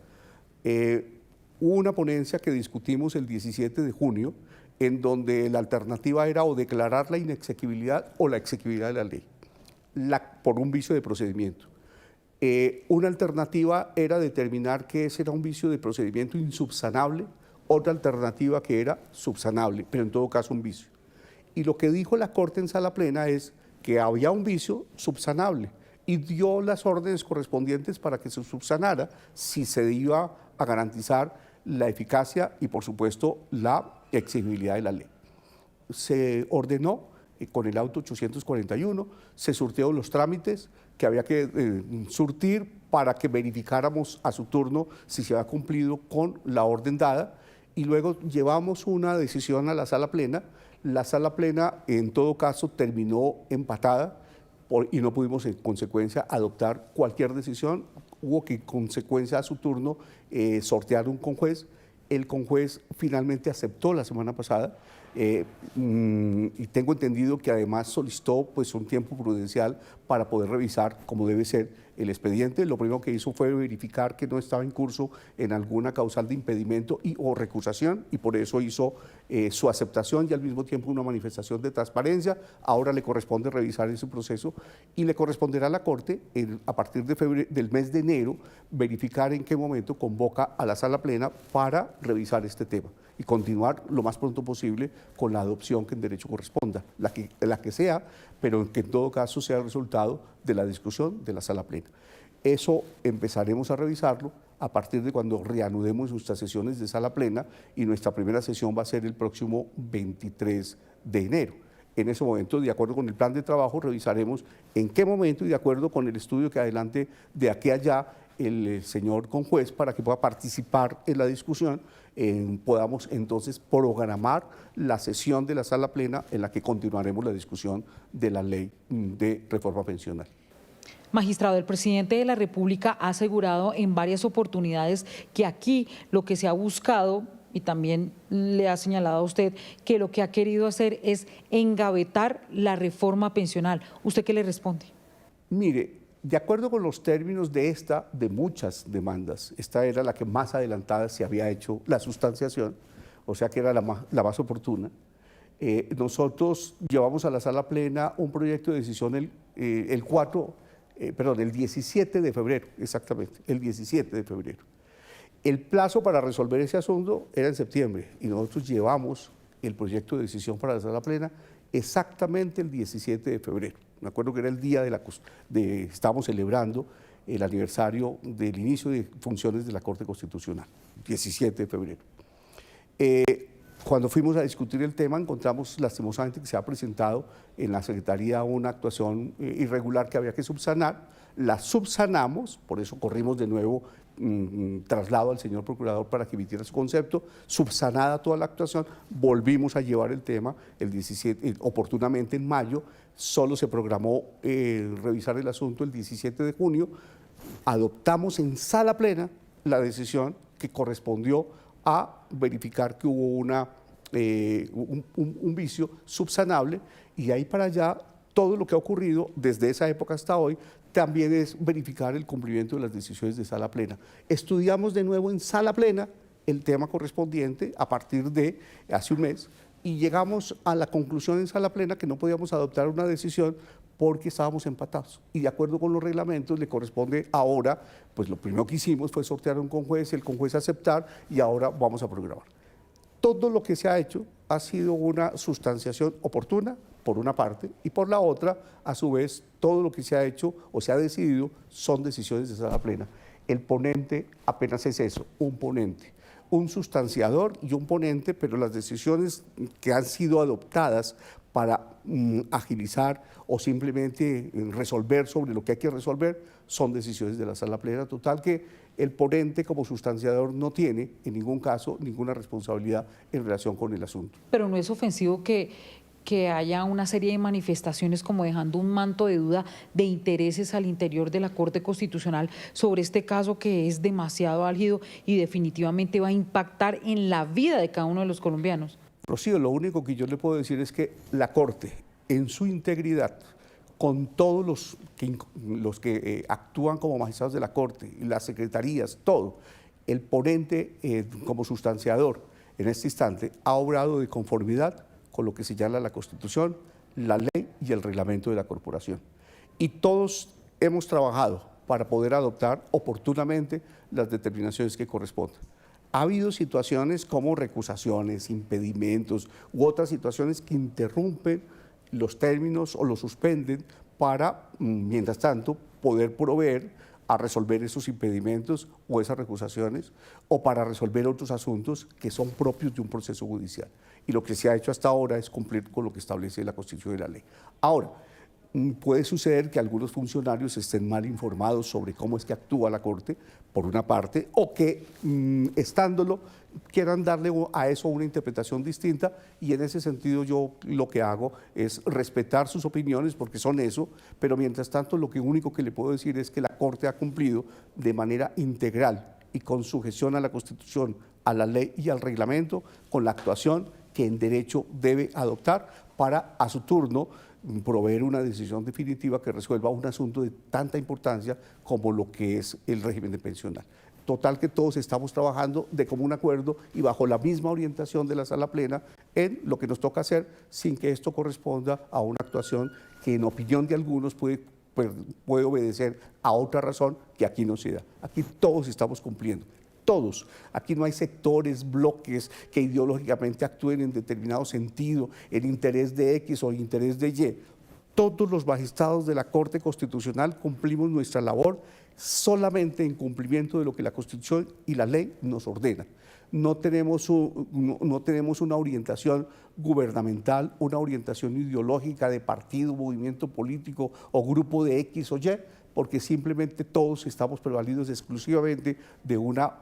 hubo una ponencia que discutimos el 17 de junio en donde la alternativa era o declarar la inexequibilidad o la exequibilidad de la ley, por un vicio de procedimiento. Una alternativa era determinar que ese era un vicio de procedimiento insubsanable, otra alternativa que era subsanable, pero en todo caso un vicio. Y lo que dijo la Corte en sala plena es que había un vicio subsanable y dio las órdenes correspondientes para que se subsanara si se iba a garantizar la eficacia y, por supuesto, la exigibilidad de la ley. Se ordenó con el auto 841, se surtieron los trámites que había que surtir para que verificáramos a su turno si se había cumplido con la orden dada y luego llevamos una decisión a la sala plena. La sala plena, en todo caso, terminó empatada y no pudimos, en consecuencia, adoptar cualquier decisión. Hubo que, en consecuencia a su turno, sortear un conjuez. El conjuez finalmente aceptó la semana pasada y tengo entendido que además solicitó pues, un tiempo prudencial para poder revisar, como debe ser, el expediente, lo primero que hizo fue verificar que no estaba en curso en alguna causal de impedimento o recusación, y por eso hizo su aceptación y al mismo tiempo una manifestación de transparencia. Ahora le corresponde revisar ese proceso y le corresponderá a la Corte, a partir de del mes de enero, verificar en qué momento convoca a la sala plena para revisar este tema y continuar lo más pronto posible con la adopción que en derecho corresponda, la que sea, pero que en todo caso sea el resultado de la discusión de la sala plena. Eso empezaremos a revisarlo a partir de cuando reanudemos nuestras sesiones de sala plena, y nuestra primera sesión va a ser el próximo 23 de enero. En ese momento, de acuerdo con el plan de trabajo, revisaremos en qué momento, y de acuerdo con el estudio que adelante de aquí a allá el señor conjuez, para que pueda participar en la discusión, podamos entonces programar la sesión de la sala plena en la que continuaremos la discusión de la ley de reforma pensional. Magistrado, el presidente de la República ha asegurado en varias oportunidades que aquí lo que se ha buscado, y también le ha señalado a usted, que lo que ha querido hacer es engavetar la reforma pensional. ¿Usted qué le responde? Mire, de acuerdo con los términos de muchas demandas, esta era la que más adelantada se había hecho la sustanciación, o sea que era la más oportuna. Nosotros llevamos a la sala plena un proyecto de decisión el 17 de febrero, exactamente, el 17 de febrero. El plazo para resolver ese asunto era en septiembre, y nosotros llevamos el proyecto de decisión para la sala plena exactamente el 17 de febrero. Me acuerdo que era el día estábamos celebrando el aniversario del inicio de funciones de la Corte Constitucional, 17 de febrero. Cuando fuimos a discutir el tema, encontramos lastimosamente que se ha presentado en la Secretaría una actuación irregular que había que subsanar. La subsanamos, por eso corrimos de nuevo traslado al señor procurador para que emitiera su concepto. Subsanada toda la actuación, volvimos a llevar el tema el 17, oportunamente en mayo. Solo se programó revisar el asunto el 17 de junio. Adoptamos en sala plena la decisión que correspondió a verificar que hubo un vicio subsanable, y ahí para allá todo lo que ha ocurrido desde esa época hasta hoy también es verificar el cumplimiento de las decisiones de sala plena. Estudiamos de nuevo en sala plena el tema correspondiente a partir de hace un mes, y llegamos a la conclusión en sala plena que no podíamos adoptar una decisión porque estábamos empatados, y de acuerdo con los reglamentos le corresponde ahora, pues lo primero que hicimos fue sortear un conjuez, el conjuez aceptar, y ahora vamos a programar. Todo lo que se ha hecho ha sido una sustanciación oportuna, por una parte, y por la otra, a su vez, todo lo que se ha hecho o se ha decidido son decisiones de sala plena. El ponente apenas es eso, un ponente, un sustanciador y un ponente, pero las decisiones que han sido adoptadas para agilizar o simplemente resolver sobre lo que hay que resolver son decisiones de la sala plena. Total que el ponente como sustanciador no tiene en ningún caso ninguna responsabilidad en relación con el asunto. Pero no es ofensivo que haya una serie de manifestaciones como dejando un manto de duda de intereses al interior de la Corte Constitucional sobre este caso que es demasiado álgido y definitivamente va a impactar en la vida de cada uno de los colombianos. Rocío, lo único que yo le puedo decir es que la Corte, en su integridad, con todos los que actúan como magistrados de la Corte, las secretarías, todo, el ponente como sustanciador en este instante ha obrado de conformidad con lo que señala la Constitución, la ley y el reglamento de la corporación. Y todos hemos trabajado para poder adoptar oportunamente las determinaciones que correspondan. Ha habido situaciones como recusaciones, impedimentos u otras situaciones que interrumpen los términos o los suspenden para, mientras tanto, poder proveer a resolver esos impedimentos o esas recusaciones, o para resolver otros asuntos que son propios de un proceso judicial. Y lo que se ha hecho hasta ahora es cumplir con lo que establece la Constitución y la ley. Ahora, puede suceder que algunos funcionarios estén mal informados sobre cómo es que actúa la Corte, por una parte, o que, estándolo, quieran darle a eso una interpretación distinta, y en ese sentido yo lo que hago es respetar sus opiniones, porque son eso, pero mientras tanto lo único que le puedo decir es que la Corte ha cumplido de manera integral y con sujeción a la Constitución, a la ley y al reglamento, con la actuación que en derecho debe adoptar para, a su turno, proveer una decisión definitiva que resuelva un asunto de tanta importancia como lo que es el régimen de pensional. Total que todos estamos trabajando de común acuerdo y bajo la misma orientación de la Sala Plena en lo que nos toca hacer, sin que esto corresponda a una actuación que en opinión de algunos puede obedecer a otra razón que aquí no se da. Aquí todos estamos cumpliendo. Todos. Aquí no hay sectores, bloques que ideológicamente actúen en determinado sentido, en interés de X o en interés de Y. Todos los magistrados de la Corte Constitucional cumplimos nuestra labor solamente en cumplimiento de lo que la Constitución y la ley nos ordenan. No tenemos una orientación gubernamental, una orientación ideológica de partido, movimiento político o grupo de X o Y, porque simplemente todos estamos prevalidos exclusivamente de una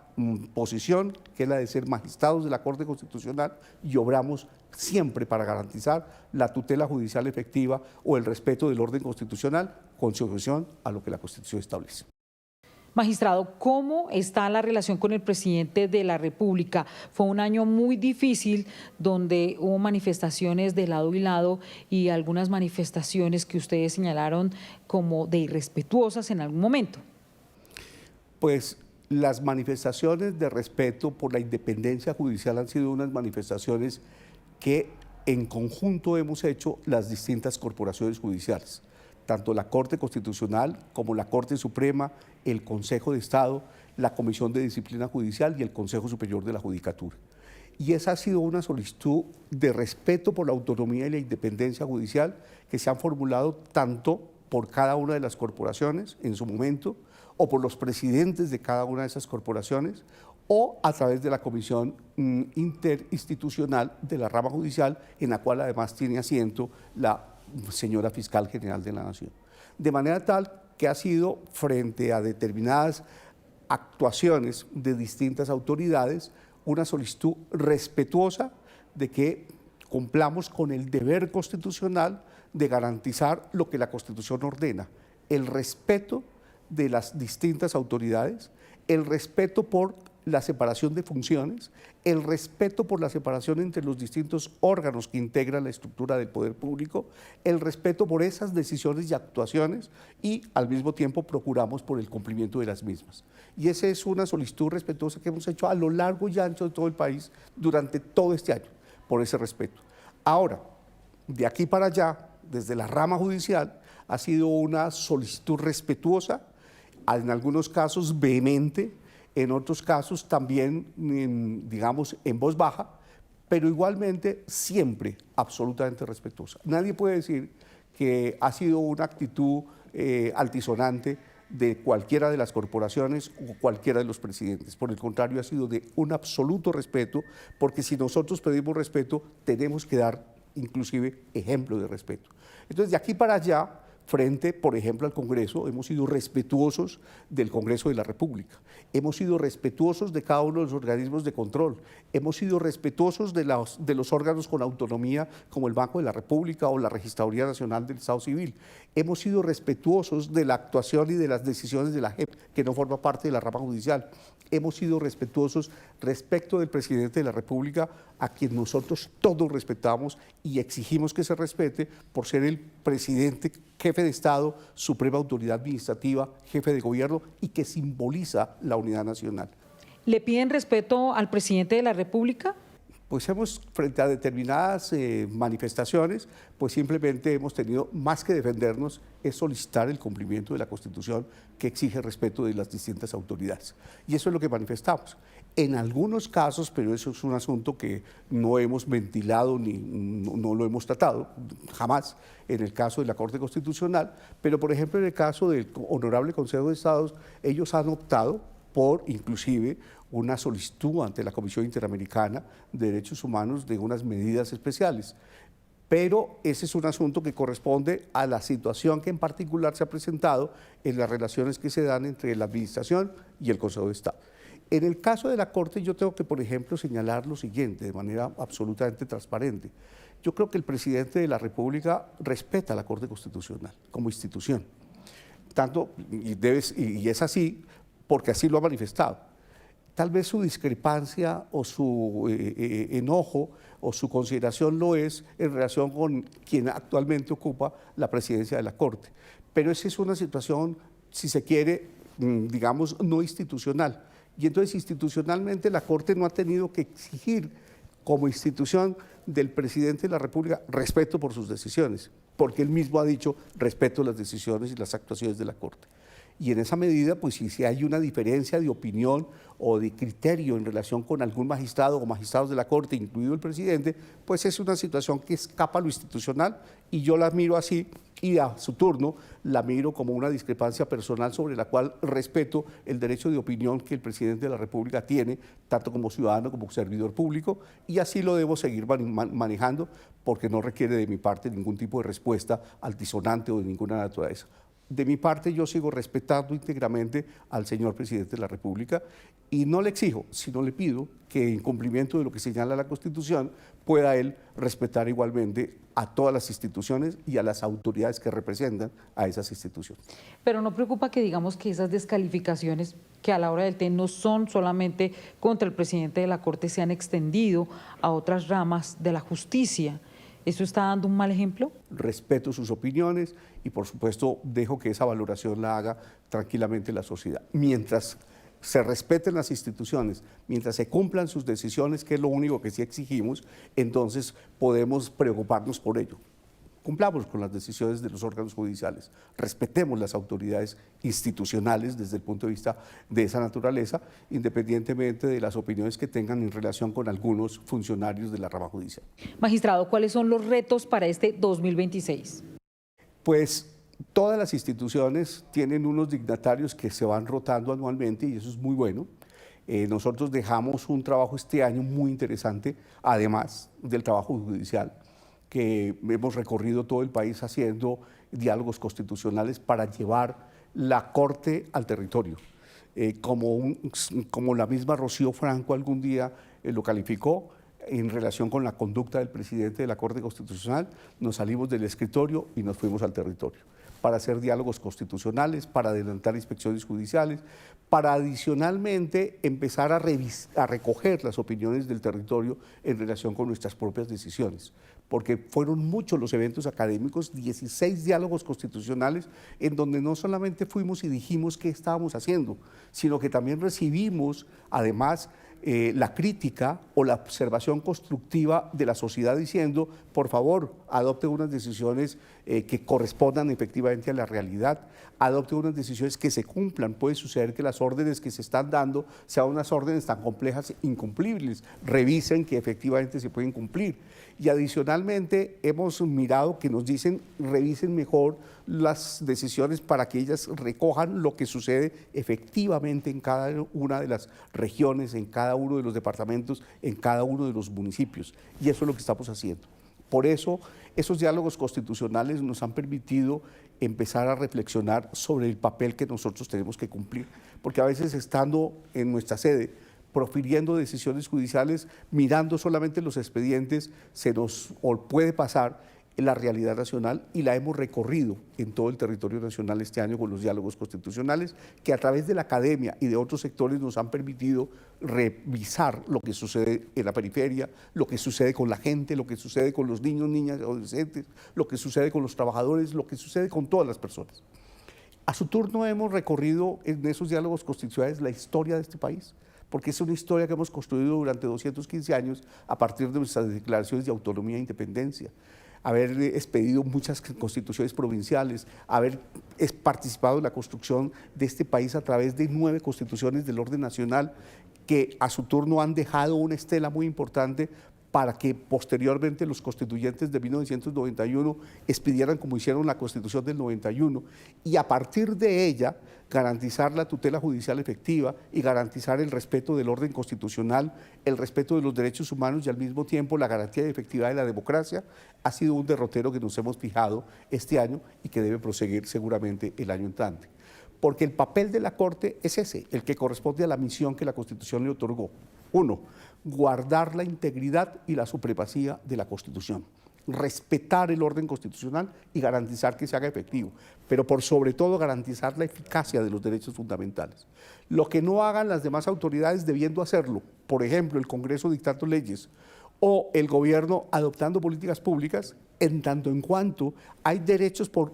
posición que es la de ser magistrados de la Corte Constitucional y obramos siempre para garantizar la tutela judicial efectiva o el respeto del orden constitucional con sujeción a lo que la Constitución establece. Magistrado, ¿cómo está la relación con el presidente de la República? Fue un año muy difícil donde hubo manifestaciones de lado y lado y algunas manifestaciones que ustedes señalaron como de irrespetuosas en algún momento. Pues las manifestaciones de respeto por la independencia judicial han sido unas manifestaciones que en conjunto hemos hecho las distintas corporaciones judiciales, tanto la Corte Constitucional como la Corte Suprema, el Consejo de Estado, la Comisión de Disciplina Judicial y el Consejo Superior de la Judicatura. Y esa ha sido una solicitud de respeto por la autonomía y la independencia judicial que se han formulado tanto por cada una de las corporaciones en su momento, o por los presidentes de cada una de esas corporaciones, o a través de la Comisión Interinstitucional de la Rama Judicial, en la cual además tiene asiento la señora Fiscal General de la Nación. De manera tal que ha sido frente a determinadas actuaciones de distintas autoridades una solicitud respetuosa de que cumplamos con el deber constitucional de garantizar lo que la Constitución ordena, el respeto de las distintas autoridades, el respeto por la separación de funciones, el respeto por la separación entre los distintos órganos que integran la estructura del poder público, el respeto por esas decisiones y actuaciones y al mismo tiempo procuramos por el cumplimiento de las mismas. Y esa es una solicitud respetuosa que hemos hecho a lo largo y ancho de todo el país durante todo este año, por ese respeto. Ahora, de aquí para allá, desde la rama judicial, ha sido una solicitud respetuosa, en algunos casos vehemente, en otros casos también, digamos, en voz baja, pero igualmente siempre absolutamente respetuosa. Nadie puede decir que ha sido una actitud altisonante de cualquiera de las corporaciones o cualquiera de los presidentes. Por el contrario, ha sido de un absoluto respeto, porque si nosotros pedimos respeto, tenemos que dar inclusive ejemplo de respeto. Entonces, de aquí para allá, frente, por ejemplo, al Congreso, hemos sido respetuosos del Congreso de la República, hemos sido respetuosos de cada uno de los organismos de control, hemos sido respetuosos de los órganos con autonomía como el Banco de la República o la Registraduría Nacional del Estado Civil, hemos sido respetuosos de la actuación y de las decisiones de la JEP, que no forma parte de la rama judicial, hemos sido respetuosos respecto del presidente de la República, a quien nosotros todos respetamos y exigimos que se respete por ser el presidente, jefe de Estado, suprema autoridad administrativa, jefe de gobierno y que simboliza la unidad nacional. ¿Le piden respeto al presidente de la República? Pues frente a determinadas manifestaciones, pues simplemente hemos tenido más que defendernos, es solicitar el cumplimiento de la Constitución que exige respeto de las distintas autoridades. Y eso es lo que manifestamos. En algunos casos, pero eso es un asunto que no hemos ventilado ni no lo hemos tratado, jamás, en el caso de la Corte Constitucional, pero por ejemplo en el caso del Honorable Consejo de Estados, ellos han optado por inclusive una solicitud ante la Comisión Interamericana de Derechos Humanos de unas medidas especiales. Pero ese es un asunto que corresponde a la situación que en particular se ha presentado en las relaciones que se dan entre la Administración y el Consejo de Estado. En el caso de la Corte yo tengo que, por ejemplo, señalar lo siguiente de manera absolutamente transparente. Yo creo que el presidente de la República respeta a la Corte Constitucional como institución. Tanto, y es así porque así lo ha manifestado. Tal vez su discrepancia o su enojo o su consideración lo es en relación con quien actualmente ocupa la presidencia de la Corte. Pero esa es una situación, si se quiere, digamos, no institucional. Y entonces institucionalmente la Corte no ha tenido que exigir como institución del presidente de la República respeto por sus decisiones, porque él mismo ha dicho respeto las decisiones y las actuaciones de la Corte. Y en esa medida, pues si hay una diferencia de opinión o de criterio en relación con algún magistrado o magistrados de la Corte, incluido el presidente, pues es una situación que escapa a lo institucional y yo la miro así y a su turno la miro como una discrepancia personal sobre la cual respeto el derecho de opinión que el presidente de la República tiene, tanto como ciudadano como servidor público, y así lo debo seguir manejando porque no requiere de mi parte ningún tipo de respuesta altisonante o de ninguna naturaleza. De mi parte, yo sigo respetando íntegramente al señor presidente de la República y no le exijo, sino le pido que en cumplimiento de lo que señala la Constitución pueda él respetar igualmente a todas las instituciones y a las autoridades que representan a esas instituciones. Pero no preocupa que digamos que esas descalificaciones que a la hora del té no son solamente contra el presidente de la Corte, se han extendido a otras ramas de la justicia. ¿Eso está dando un mal ejemplo? Respeto sus opiniones y, por supuesto, dejo que esa valoración la haga tranquilamente la sociedad. Mientras se respeten las instituciones, mientras se cumplan sus decisiones, que es lo único que sí exigimos, entonces podemos preocuparnos por ello. Cumplamos con las decisiones de los órganos judiciales, respetemos las autoridades institucionales desde el punto de vista de esa naturaleza, independientemente de las opiniones que tengan en relación con algunos funcionarios de la rama judicial. Magistrado, ¿cuáles son los retos para este 2026? Pues todas las instituciones tienen unos dignatarios que se van rotando anualmente y eso es muy bueno. Nosotros dejamos un trabajo este año muy interesante, además del trabajo judicial, que hemos recorrido todo el país haciendo diálogos constitucionales para llevar la Corte al territorio. Como la misma Rocío Franco algún día lo calificó, en relación con la conducta del presidente de la Corte Constitucional, nos salimos del escritorio y nos fuimos al territorio para hacer diálogos constitucionales, para adelantar inspecciones judiciales, para adicionalmente empezar a recoger las opiniones del territorio en relación con nuestras propias decisiones, porque fueron muchos los eventos académicos, 16 diálogos constitucionales, en donde no solamente fuimos y dijimos qué estábamos haciendo, sino que también recibimos, además, la crítica o la observación constructiva de la sociedad diciendo, por favor, adopte unas decisiones que correspondan efectivamente a la realidad, adopte unas decisiones que se cumplan. Puede suceder que las órdenes que se están dando sean unas órdenes tan complejas e incumplibles. Revisen que efectivamente se pueden cumplir. Y adicionalmente hemos mirado que nos dicen, revisen mejor las decisiones para que ellas recojan lo que sucede efectivamente en cada una de las regiones, en cada uno de los departamentos, en cada uno de los municipios. Y eso es lo que estamos haciendo. Por eso, esos diálogos constitucionales nos han permitido empezar a reflexionar sobre el papel que nosotros tenemos que cumplir, porque a veces estando en nuestra sede, profiriendo decisiones judiciales, mirando solamente los expedientes, se nos puede pasar la realidad nacional y la hemos recorrido en todo el territorio nacional este año con los diálogos constitucionales que a través de la academia y de otros sectores nos han permitido revisar lo que sucede en la periferia, lo que sucede con la gente, lo que sucede con los niños, niñas, adolescentes, lo que sucede con los trabajadores, lo que sucede con todas las personas. A su turno hemos recorrido en esos diálogos constitucionales la historia de este país, porque es una historia que hemos construido durante 215 años a partir de nuestras declaraciones de autonomía e independencia, haber expedido muchas constituciones provinciales, haber participado en la construcción de este país a través de 9 constituciones del orden nacional que a su turno han dejado una estela muy importante para que posteriormente los constituyentes de 1991 expidieran como hicieron la Constitución del 91 y a partir de ella garantizar la tutela judicial efectiva y garantizar el respeto del orden constitucional, el respeto de los derechos humanos y al mismo tiempo la garantía de efectividad de la democracia, ha sido un derrotero que nos hemos fijado este año y que debe proseguir seguramente el año entrante. Porque el papel de la Corte es ese, el que corresponde a la misión que la Constitución le otorgó. 1, guardar la integridad y la supremacía de la Constitución. respetar el orden constitucional y garantizar que se haga efectivo, pero por sobre todo garantizar la eficacia de los derechos fundamentales. Lo que no hagan las demás autoridades debiendo hacerlo, por ejemplo, el Congreso dictando leyes o el gobierno adoptando políticas públicas, en tanto en cuanto hay derechos por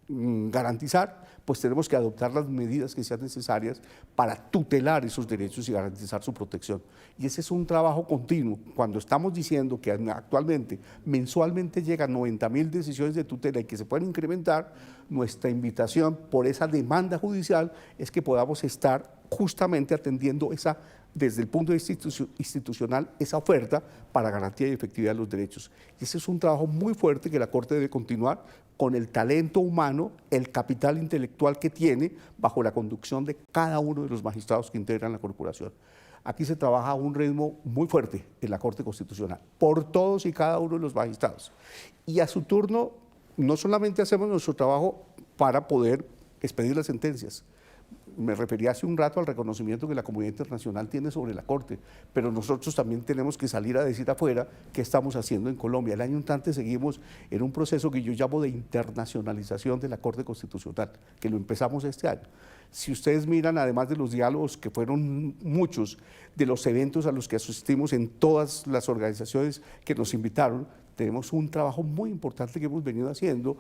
garantizar, pues tenemos que adoptar las medidas que sean necesarias para tutelar esos derechos y garantizar su protección. Y ese es un trabajo continuo. Cuando estamos diciendo que actualmente, mensualmente llegan 90.000 decisiones de tutela y que se pueden incrementar, nuestra invitación por esa demanda judicial es que podamos estar justamente atendiendo esa, desde el punto de vista institucional, esa oferta para garantía y efectividad de los derechos. Y ese es un trabajo muy fuerte que la Corte debe continuar con el talento humano, el capital intelectual que tiene bajo la conducción de cada uno de los magistrados que integran la corporación. Aquí se trabaja a un ritmo muy fuerte en la Corte Constitucional, por todos y cada uno de los magistrados. Y a su turno, no solamente hacemos nuestro trabajo para poder expedir las sentencias. Me refería hace un rato al reconocimiento que la comunidad internacional tiene sobre la Corte, pero nosotros también tenemos que salir a decir afuera qué estamos haciendo en Colombia. El año entrante seguimos en un proceso que yo llamo de internacionalización de la Corte Constitucional, que lo empezamos este año. Si ustedes miran, además de los diálogos, que fueron muchos, de los eventos a los que asistimos en todas las organizaciones que nos invitaron, tenemos un trabajo muy importante que hemos venido haciendo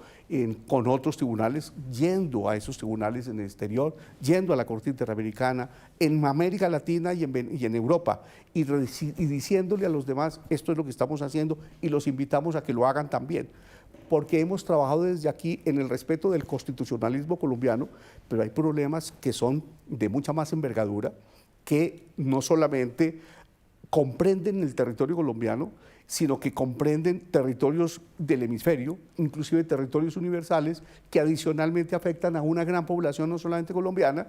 con otros tribunales, yendo a esos tribunales en el exterior, yendo a la Corte Interamericana, en América Latina y en Europa, y diciéndole a los demás, esto es lo que estamos haciendo, y los invitamos a que lo hagan también, porque hemos trabajado desde aquí en el respeto del constitucionalismo colombiano, pero hay problemas que son de mucha más envergadura, que no solamente comprenden el territorio colombiano, sino que comprenden territorios del hemisferio, inclusive territorios universales, que adicionalmente afectan a una gran población, no solamente colombiana,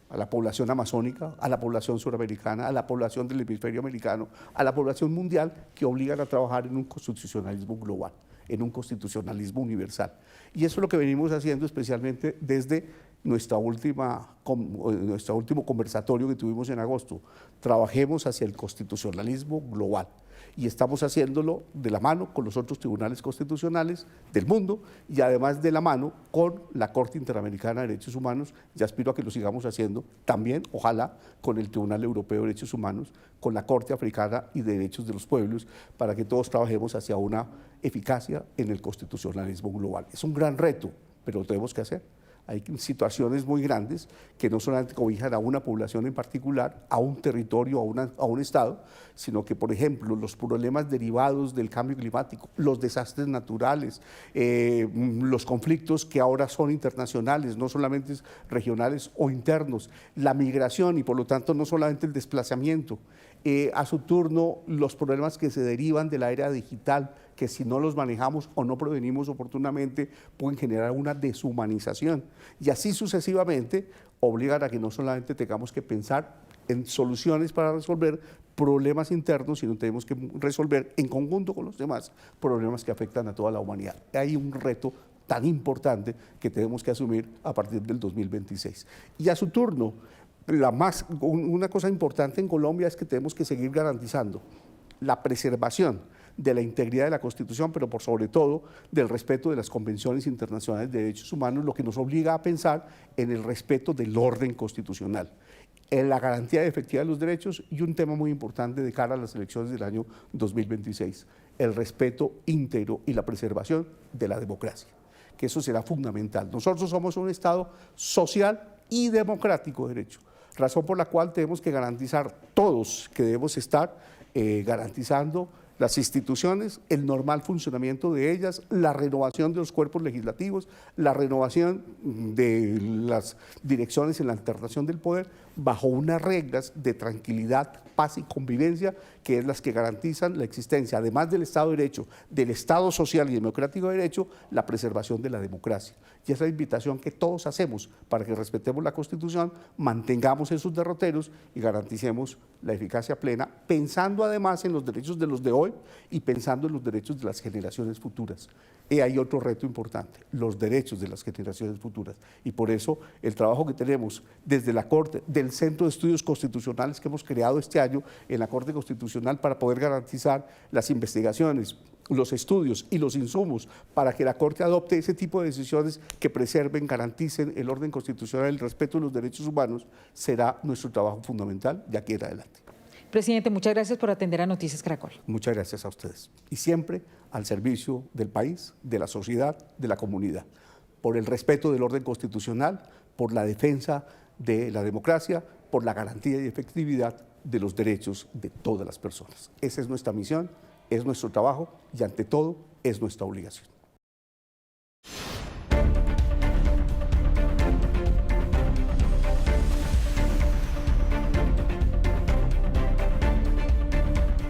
a la población amazónica, a la población suramericana, a la población del hemisferio americano, a la población mundial, que obligan a trabajar en un constitucionalismo global, en un constitucionalismo universal. Y eso es lo que venimos haciendo especialmente desde nuestro último conversatorio que tuvimos en agosto. Trabajemos hacia el constitucionalismo global. Y estamos haciéndolo de la mano con los otros tribunales constitucionales del mundo y además de la mano con la Corte Interamericana de Derechos Humanos, y aspiro a que lo sigamos haciendo también, ojalá, con el Tribunal Europeo de Derechos Humanos, con la Corte Africana y de Derechos de los Pueblos, para que todos trabajemos hacia una eficacia en el constitucionalismo global. Es un gran reto, pero lo tenemos que hacer. Hay situaciones muy grandes que no solamente cobijan a una población en particular, a un territorio, a un estado, sino que, por ejemplo, los problemas derivados del cambio climático, los desastres naturales, los conflictos que ahora son internacionales, no solamente regionales o internos, la migración y por lo tanto no solamente el desplazamiento, a su turno los problemas que se derivan de la era digital, que si no los manejamos o no prevenimos oportunamente pueden generar una deshumanización, y así sucesivamente obligan a que no solamente tengamos que pensar en soluciones para resolver problemas internos, sino tenemos que resolver en conjunto con los demás problemas que afectan a toda la humanidad. Hay un reto tan importante que tenemos que asumir a partir del 2026. Y a su turno, una cosa importante en Colombia es que tenemos que seguir garantizando la preservación de la integridad de la Constitución, pero por sobre todo del respeto de las convenciones internacionales de derechos humanos, lo que nos obliga a pensar en el respeto del orden constitucional, en la garantía de efectividad de los derechos y un tema muy importante de cara a las elecciones del año 2026, el respeto íntegro y la preservación de la democracia, que eso será fundamental. Nosotros somos un Estado social y democrático de derecho, razón por la cual tenemos que garantizar todos que debemos estar garantizando las instituciones, el normal funcionamiento de ellas, la renovación de los cuerpos legislativos, la renovación de las direcciones en la alternación del poder, bajo unas reglas de tranquilidad, paz y convivencia, que es las que garantizan la existencia, además del Estado de Derecho, del Estado social y democrático de derecho, la preservación de la democracia. Y esa es la invitación que todos hacemos para que respetemos la Constitución, mantengamos esos derroteros y garanticemos la eficacia plena, pensando además en los derechos de los de hoy hoy y pensando en los derechos de las generaciones futuras. Y hay otro reto importante, los derechos de las generaciones futuras. Y por eso el trabajo que tenemos desde la Corte, del Centro de Estudios Constitucionales que hemos creado este año en la Corte Constitucional para poder garantizar las investigaciones, los estudios y los insumos para que la Corte adopte ese tipo de decisiones que preserven, garanticen el orden constitucional, el respeto de los derechos humanos, será nuestro trabajo fundamental de aquí en adelante. Presidente, muchas gracias por atender a Noticias Caracol. Muchas gracias a ustedes. Y siempre al servicio del país, de la sociedad, de la comunidad, por el respeto del orden constitucional, por la defensa de la democracia, por la garantía y efectividad de los derechos de todas las personas. Esa es nuestra misión, es nuestro trabajo y ante todo es nuestra obligación.